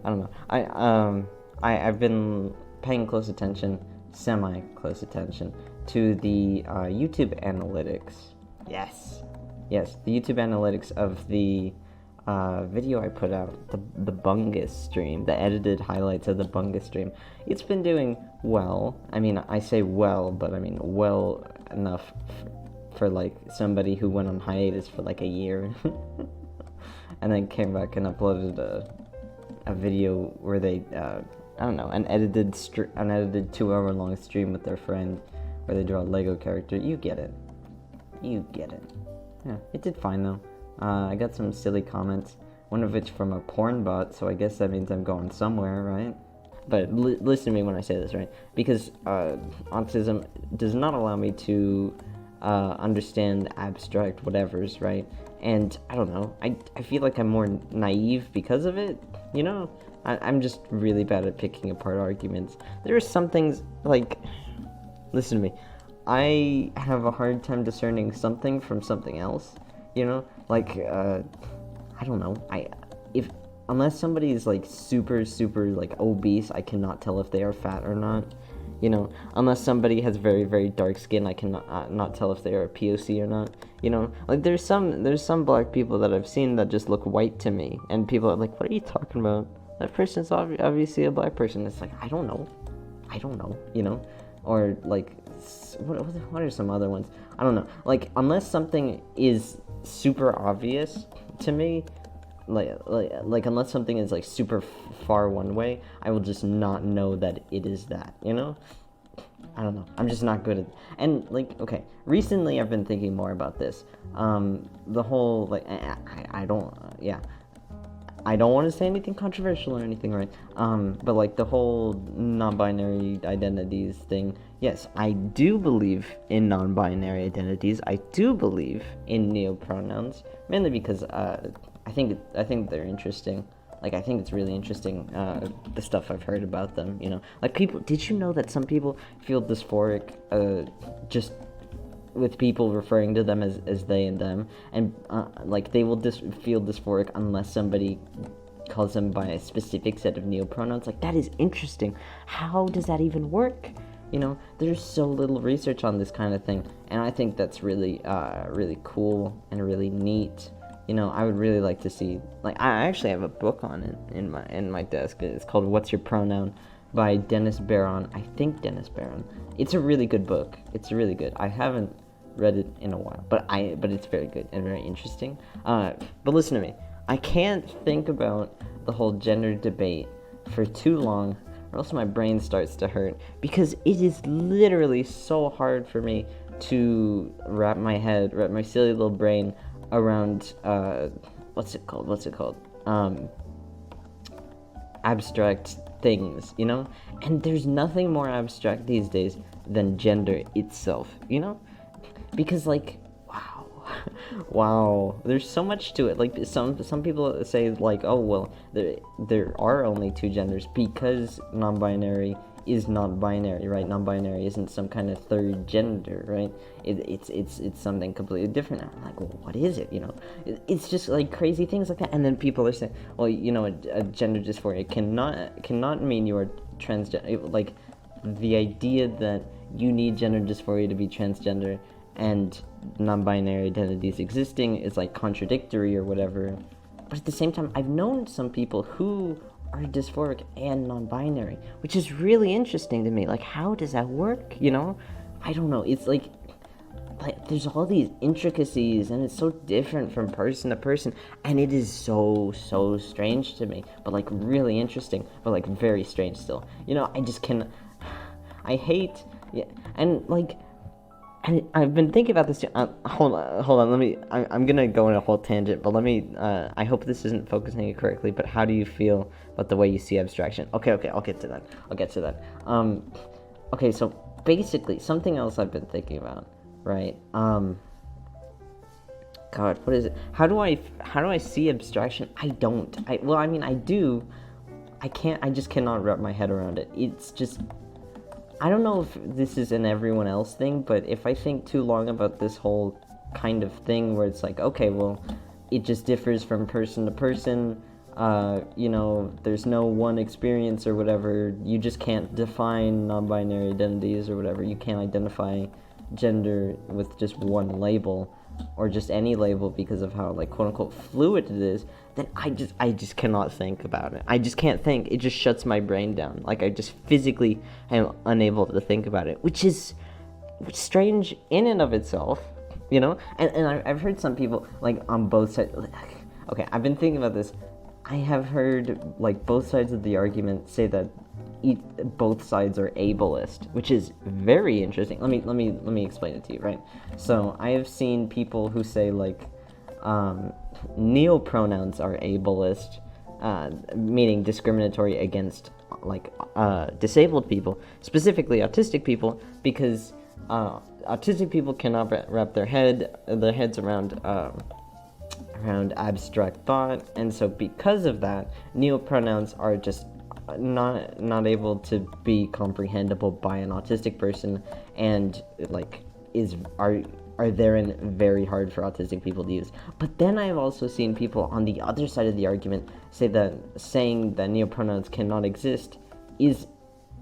I don't know. I've been paying semi close attention to the YouTube analytics. Yes, the YouTube analytics of the video I put out, the Bungus stream, the edited highlights of the Bungus stream. It's been doing well. I mean, I say well, but I mean well enough for like somebody who went on hiatus for like a year and then came back and uploaded a video where they I don't know, an edited 2-hour long stream with their friend where they draw a Lego character. You get it. Yeah, it did fine though. I got some silly comments, one of which from a porn bot, so I guess that means I'm going somewhere, right? But listen to me when I say this, right? Because autism does not allow me to understand abstract whatevers, right? And I don't know, I feel like I'm more naive because of it, you know? I'm just really bad at picking apart arguments. There are some things, like, listen to me, I have a hard time discerning something from something else, you know? Like, I don't know, unless somebody is, like, super, like, obese, I cannot tell if they are fat or not, you know? Unless somebody has very, very dark skin, I cannot not tell if they are a POC or not, you know? Like, there's some black people that I've seen that just look white to me, and people are like, what are you talking about? That person's obviously a black person. It's like, I don't know, you know? Or, like, what are some other ones? I don't know. Like, unless something is super obvious to me, like unless something is, like, super far one way, I will just not know that it is that, you know? I don't know. I'm just not good at... And, like, okay, recently I've been thinking more about this. The whole, like, I don't... yeah. I don't want to say anything controversial or anything, right? But like the whole non-binary identities thing, yes, I do believe in non-binary identities. I do believe in neopronouns, mainly because I think they're interesting. Like, I think it's really interesting, the stuff I've heard about them, you know? Like, people, did you know that some people feel dysphoric, just with people referring to them as they and them, and like they will feel dysphoric unless somebody calls them by a specific set of neopronouns. Like, that is interesting. How does that even work? You know, there's so little research on this kind of thing, and I think that's really really cool and really neat. You know, I would really like to see, like, I actually have a book on it in my desk. It's called What's Your Pronoun by Dennis Barron. I think Dennis Barron. It's a really good book. It's really good. I haven't read it in a while, but it's very good and very interesting. But listen to me, I can't think about the whole gender debate for too long, or else my brain starts to hurt, because it is literally so hard for me to wrap my silly little brain around what's it called abstract things, you know? And there's nothing more abstract these days than gender itself, you know? Because, like, wow, there's so much to it. Like, some people say, like, oh, well, there are only two genders because non-binary is not binary, right? Non-binary isn't some kind of third gender, right? It's something completely different. I'm like, well, what is it, you know? It's just, like, crazy things like that. And then people are saying, well, you know, a gender dysphoria cannot mean you are transgender. Like, the idea that you need gender dysphoria to be transgender and non-binary identities existing is, like, contradictory or whatever. But at the same time, I've known some people who are dysphoric and non-binary, which is really interesting to me. Like, how does that work, you know? I don't know. It's like there's all these intricacies, and it's so different from person to person, and it is so strange to me, but, like, really interesting, but, like, very strange still. You know, I just can... I hate... Yeah, and, like... And I've been thinking about this too. Hold on. I'm gonna go in a whole tangent, but let me. I hope this isn't focusing it correctly. But how do you feel about the way you see abstraction? Okay. I'll get to that. Okay. So basically, something else I've been thinking about, right? God, what is it? How do I see abstraction? I don't. I do. I can't. I just cannot wrap my head around it. It's just. I don't know if this is an everyone else thing, but if I think too long about this whole kind of thing where it's like, okay, well, it just differs from person to person, there's no one experience or whatever. You just can't define non-binary identities or whatever. You can't identify gender with just one label or just any label because of how, like, quote-unquote fluid it is. Then I just cannot think about it. I just can't think. It just shuts my brain down. Like, I just physically am unable to think about it, which is strange in and of itself, and I've heard some people, like, on both sides. Okay, I've been thinking about this. I have heard, like, both sides of the argument say that both sides are ableist, which is very interesting. Let me explain it to you, right? So I have seen people who say, like, neopronouns are ableist, meaning discriminatory against, like, disabled people, specifically autistic people, because autistic people cannot wrap their heads around abstract thought, and so because of that, neopronouns are just not able to be comprehensible by an autistic person, and, like, are therein very hard for autistic people to use. But then I've also seen people on the other side of the argument say that saying that neopronouns cannot exist is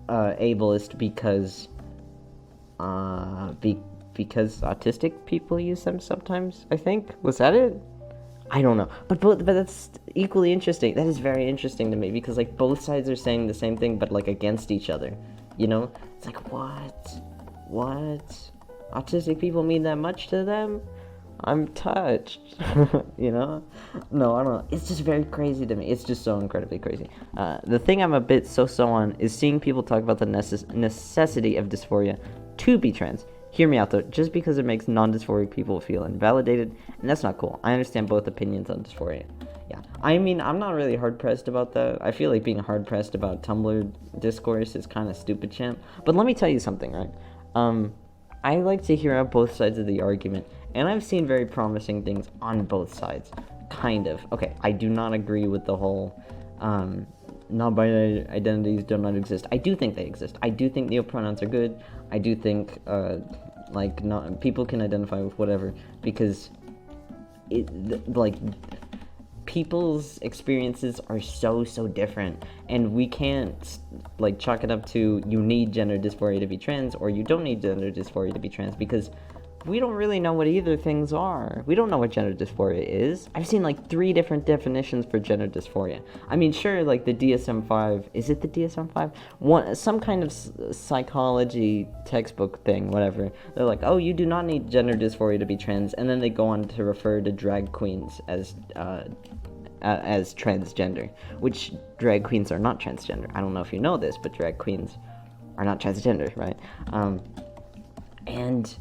ableist because autistic people use them sometimes, I think. Was that it? I don't know. But that's equally interesting. That is very interesting to me, because, like, both sides are saying the same thing, but, like, against each other. It's like, what? Autistic people mean that much to them? I'm touched. No, I don't know. It's just very crazy to me. It's just so incredibly crazy. The thing I'm a bit so on is seeing people talk about the necessity of dysphoria to be trans. Hear me out, though. Just because it makes non-dysphoric people feel invalidated, and that's not cool. I understand both opinions on dysphoria. Yeah, I mean, I'm not really hard-pressed about that. I feel like being hard-pressed about Tumblr discourse is kind of stupid, champ. But let me tell you something, right? I like to hear out both sides of the argument, and I've seen very promising things on both sides. Kind of. Okay, I do not agree with the whole non-binary identities do not exist. I do think they exist. I do think neopronouns are good. I do think people can identify with whatever, because people's experiences are so different, and we can't, like, chalk it up to you need gender dysphoria to be trans or you don't need gender dysphoria to be trans, because we don't really know what either things are. We don't know what gender dysphoria is. I've seen, like, 3 different definitions for gender dysphoria. I mean, sure, like, the DSM-5, is it the DSM-5? Some kind of psychology textbook thing, whatever. They're like, oh, you do not need gender dysphoria to be trans, and then they go on to refer to drag queens as transgender, which drag queens are not transgender. I don't know if you know this, but drag queens are not transgender, right? And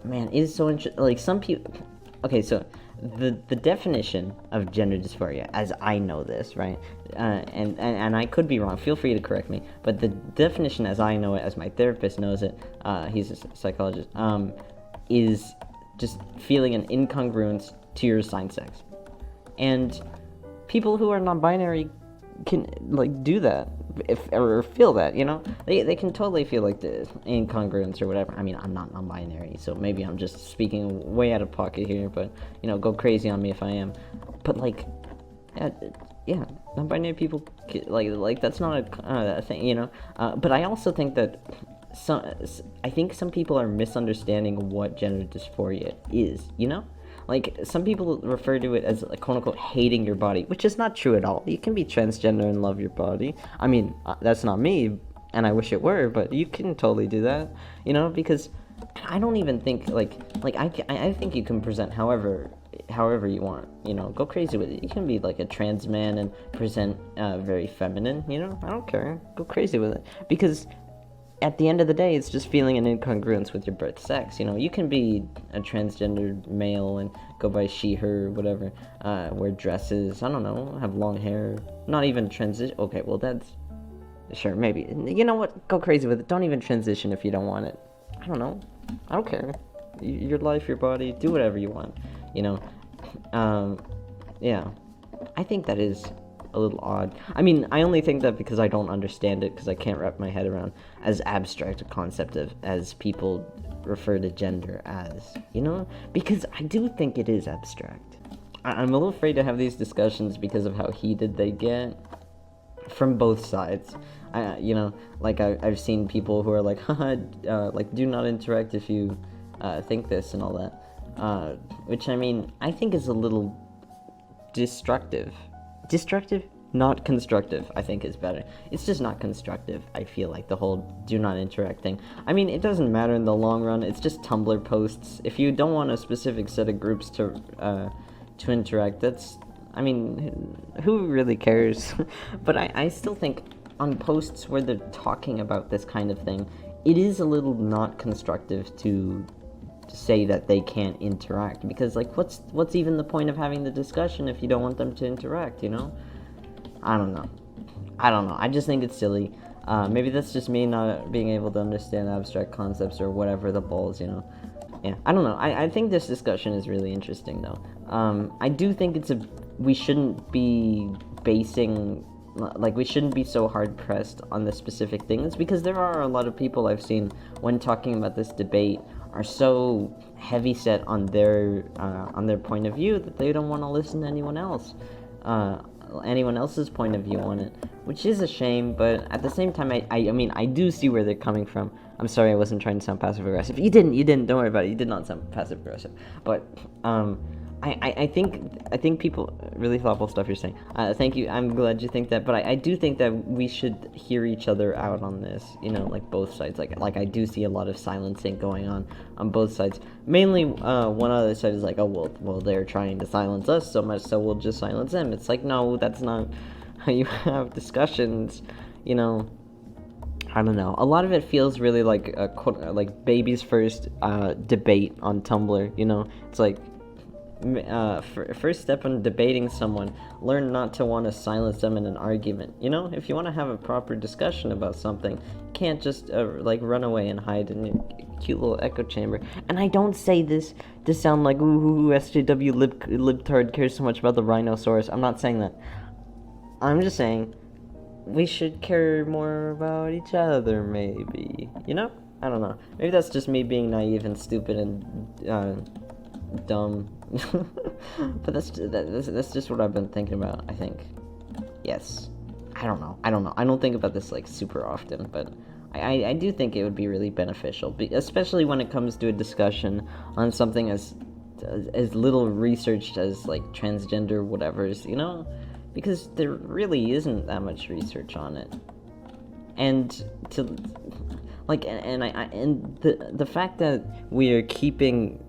man, it is so interesting. Like, some people, okay, so the definition of gender dysphoria, as I know this, right, and I could be wrong, feel free to correct me, but the definition as I know it, as my therapist knows it, he's a psychologist, is just feeling an incongruence to your assigned sex. And people who are non-binary can, like, do that, or feel that, they can totally feel, like, the incongruence or whatever. I mean, I'm not non-binary, so maybe I'm just speaking way out of pocket here, but, go crazy on me if I am. But, like, yeah, non-binary people, like that's not a thing, but I also think that I think some people are misunderstanding what gender dysphoria is, Like, some people refer to it as, like, quote-unquote hating your body, which is not true at all. You can be transgender and love your body. I mean, that's not me, and I wish it were, but you can totally do that, because I don't even think, I think you can present however you want, go crazy with it. You can be, like, a trans man and present very feminine, I don't care. Go crazy with it, because at the end of the day, it's just feeling an incongruence with your birth sex. You can be a transgendered male and go by she, her, whatever, wear dresses, I don't know, have long hair, not even transition. Okay, well, that's, sure, maybe. You know what? Go crazy with it. Don't even transition if you don't want it. I don't know. I don't care. Your life, your body, do whatever you want, yeah. I think that is a little odd. I mean, I only think that because I don't understand it, because I can't wrap my head around as abstract a concept as people refer to gender as, because I do think it is abstract. I'm a little afraid to have these discussions because of how heated they get from both sides. I've seen people who are like, haha, like, do not interact if you think this and all that, which, I mean, I think is a little destructive. Destructive? Not constructive, I think is better. It's just not constructive, I feel like, the whole do not interact thing. I mean, it doesn't matter in the long run, it's just Tumblr posts. If you don't want a specific set of groups to interact, that's, I mean, who really cares? But I still think on posts where they're talking about this kind of thing, it is a little not constructive to say that they can't interact, because, like, what's even the point of having the discussion if you don't want them to interact, you know? I don't know. I just think it's silly. Maybe that's just me not being able to understand abstract concepts or whatever the balls, you know? Yeah, I don't know. I think this discussion is really interesting, though. I do think we shouldn't be we shouldn't be so hard-pressed on the specific things, because there are a lot of people I've seen, when talking about this debate, are so heavy-set on their point of view that they don't want to listen to anyone else's point of view on it, which is a shame. But at the same time, I mean, I do see where they're coming from. I'm sorry, I wasn't trying to sound passive-aggressive. You didn't, don't worry about it. You did not sound passive-aggressive. But, I think people, really thoughtful stuff you're saying. Thank you, I'm glad you think that, but I do think that we should hear each other out on this, you know, like, both sides. Like I do see a lot of silencing going on both sides. Mainly, one other side is like, oh, well, they're trying to silence us so much, so we'll just silence them. It's like, no, that's not how you have discussions, you know. I don't know. A lot of it feels really like like baby's first debate on Tumblr, you know. It's like, first step in debating someone, learn not to want to silence them in an argument, you know. If you want to have a proper discussion about something, you can't just like run away and hide in your cute little echo chamber. And I don't say this to sound like, ooh, SJW libtard cares so much about the rhinoceros. I'm not saying that. I'm just saying we should care more about each other, maybe, you know. I don't know, maybe that's just me being naive and stupid and dumb. But that's just what I've been thinking about, I think. Yes. I don't know. I don't think about this, like, super often, but I do think it would be really beneficial, especially when it comes to a discussion on something as little researched as, like, transgender whatevers, you know? Because there really isn't that much research on it. And to... like, and the fact that we are keeping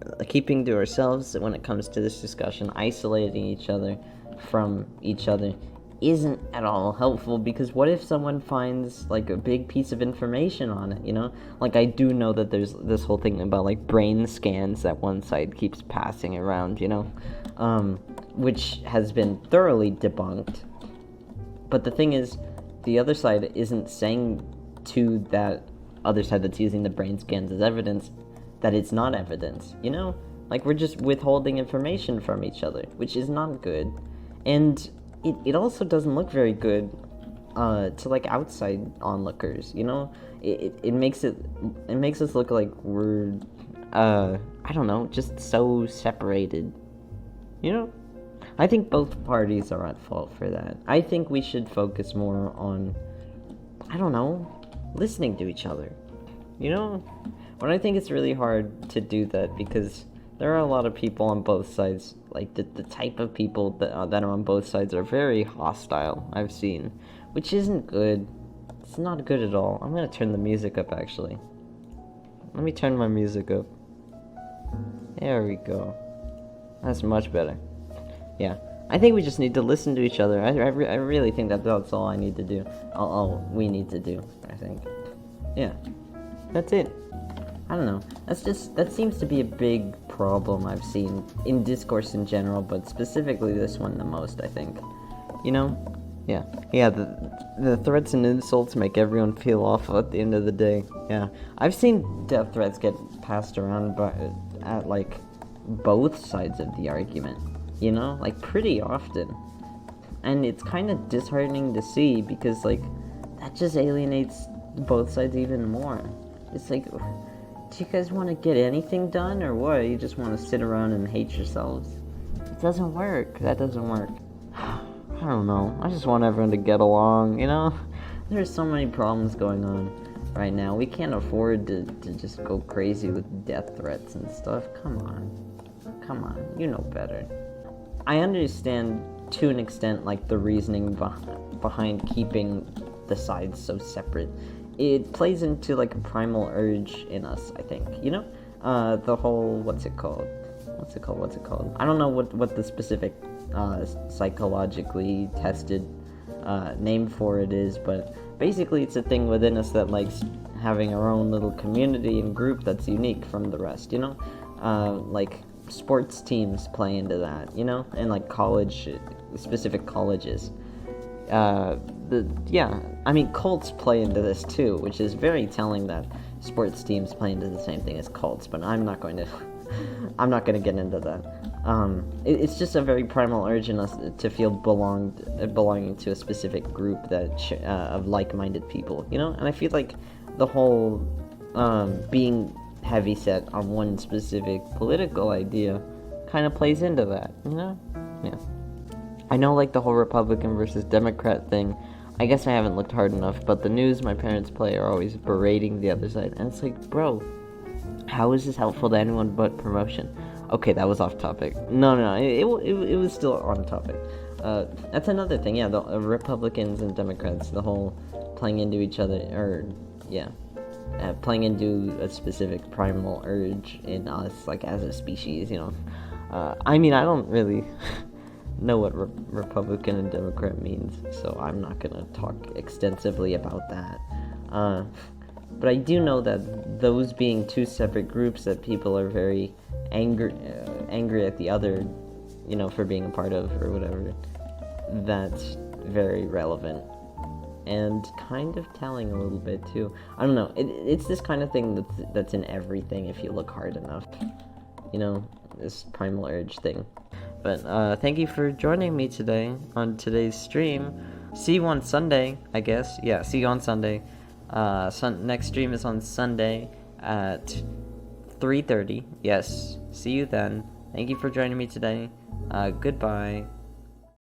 to ourselves when it comes to this discussion, isolating each other from each other, isn't at all helpful, because what if someone finds, like, a big piece of information on it, you know? Like, I do know that there's this whole thing about, like, brain scans that one side keeps passing around, you know? Which has been thoroughly debunked. But the thing is, the other side isn't saying to that other side that's using the brain scans as evidence that it's not evidence, you know? Like, we're just withholding information from each other, which is not good. And it also doesn't look very good to, like, outside onlookers, you know? It makes us look like we're I don't know, just so separated, you know? I think both parties are at fault for that. I think we should focus more on, I don't know, listening to each other, you know? But I think it's really hard to do that, because there are a lot of people on both sides, like, the type of people that are on both sides are very hostile, I've seen, which isn't good. It's not good at all. I'm gonna turn the music up, actually. Let me turn my music up. There we go. That's much better. Yeah. I think we just need to listen to each other. I really think that's all I need to do. All we need to do, I think. Yeah. That's it. I don't know. That seems to be a big problem I've seen in discourse in general, but specifically this one the most, I think. You know? Yeah. Yeah, the threats and insults make everyone feel awful at the end of the day. Yeah. I've seen death threats get passed around at, like, both sides of the argument. You know? Like, pretty often. And it's kind of disheartening to see, because, like, that just alienates both sides even more. It's like, do you guys want to get anything done, or what? You just want to sit around and hate yourselves? It doesn't work. That doesn't work. I don't know. I just want everyone to get along, you know? There's so many problems going on right now. We can't afford to just go crazy with death threats and stuff. Come on. You know better. I understand to an extent, like, the reasoning behind keeping the sides so separate. It plays into, like, a primal urge in us, I think, you know? The whole, what's it called? I don't know what the specific psychologically tested name for it is, but basically it's a thing within us that likes having our own little community and group that's unique from the rest, you know? Like, sports teams play into that, you know? And, like, specific colleges. Cults play into this too, which is very telling that sports teams play into the same thing as cults, but I'm not going to get into that. It's just a very primal urge in us to feel belonging to a specific group that of like-minded people, you know? And I feel like the whole being heavy set on one specific political idea kind of plays into that, you know? Yeah. I know, like, the whole Republican versus Democrat thing, I guess I haven't looked hard enough, but the news my parents play are always berating the other side, and it's like, bro, how is this helpful to anyone but promotion? Okay, that was off topic. No, it was still on topic. That's another thing, yeah, the Republicans and Democrats, the whole playing into each other, playing into a specific primal urge in us, like, as a species, you know. I don't really know what Republican and Democrat means, so I'm not gonna talk extensively about that. But I do know that those being two separate groups that people are very angry at the other, you know, for being a part of or whatever, that's very relevant and kind of telling a little bit too. I don't know. It's this kind of thing that's in everything if you look hard enough. You know, this primal urge thing. But thank you for joining me today on today's stream. See you on Sunday, I guess. Yeah, see you on Sunday. Next stream is on Sunday at 3:30. Yes, see you then. Thank you for joining me today. Goodbye.